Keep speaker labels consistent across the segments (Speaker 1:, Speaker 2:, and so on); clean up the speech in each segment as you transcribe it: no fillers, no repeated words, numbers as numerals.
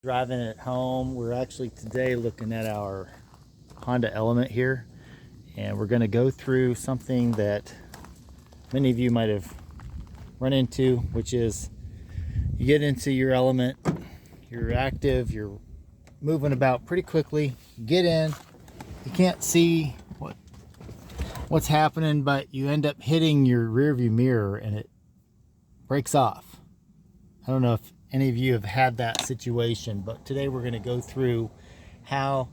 Speaker 1: Driving it home. We're actually today looking at our Honda Element here, and we're going to go through something that many of you might have run into, which is you get into your Element, you're active, you're moving about pretty quickly, you get in, you can't see what's happening, but you end up hitting your rear view mirror and it breaks off. I don't know if any of you have had that situation, but today we're going to go through how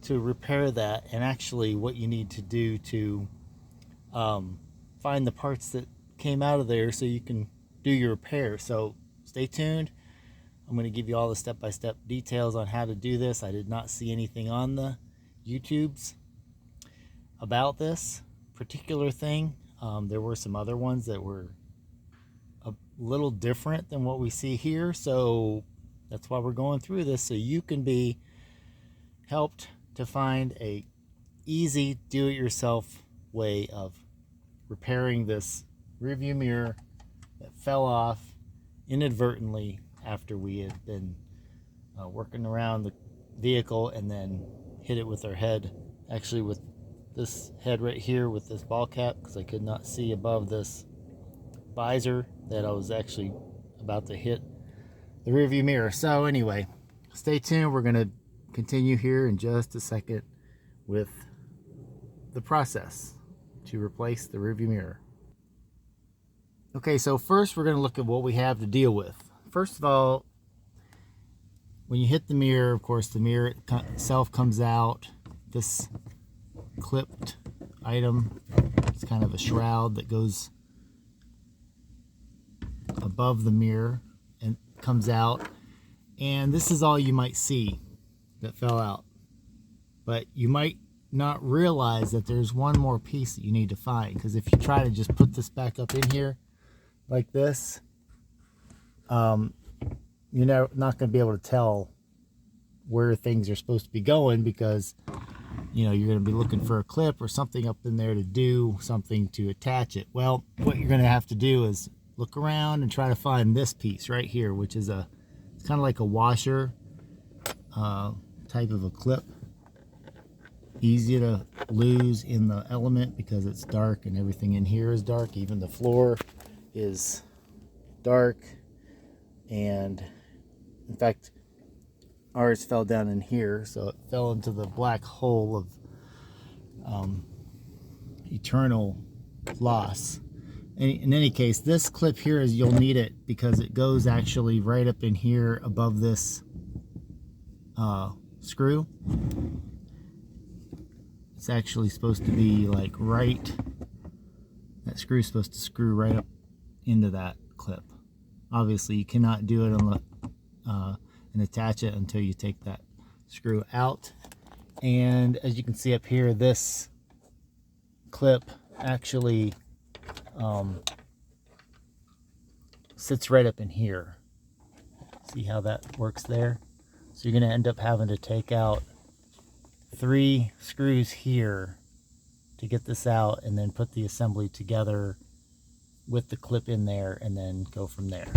Speaker 1: to repair that and actually what you need to do to find the parts that came out of there so you can do your repair. So stay tuned. I'm going to give you all the step-by-step details on how to do this. I did not see anything on the YouTubes about this particular thing. There were some other ones that were a little different than what we see here, so that's why we're going through this, so you can be helped to find a easy do-it-yourself way of repairing this rearview mirror that fell off inadvertently after we had been working around the vehicle and then hit it with our head, actually with this head right here with this ball cap, because I could not see above this visor that I was actually about to hit the rear view mirror. So anyway, stay tuned. We're going to continue here in just a second with the process to replace the rear view mirror. Okay, so first we're going to look at what we have to deal with. First of all, when you hit the mirror, of course the mirror itself comes out. This clipped item, it's kind of a shroud that goes above the mirror and comes out, and this is all you might see that fell out, but you might not realize that there's one more piece that you need to find, because if you try to just put this back up in here like this, you're not going to be able to tell where things are supposed to be going, because you're going to be looking for a clip or something up in there to do something to attach it. Well, what you're going to have to do is look around and try to find this piece right here, which is it's kind of like a washer type of a clip. Easy to lose in the Element because it's dark and everything in here is dark. Even the floor is dark, and in fact ours fell down in here, so it fell into the black hole of eternal loss. In any case, this clip here you'll need it because it goes actually right up in here above this screw. It's actually supposed to be like that screw is supposed to screw right up into that clip. Obviously you cannot do it and attach it until you take that screw out. And as you can see up here, this clip actually sits right up in here. See how that works there? So you're going to end up having to take out 3 screws here to get this out, and then put the assembly together with the clip in there, and then go from there.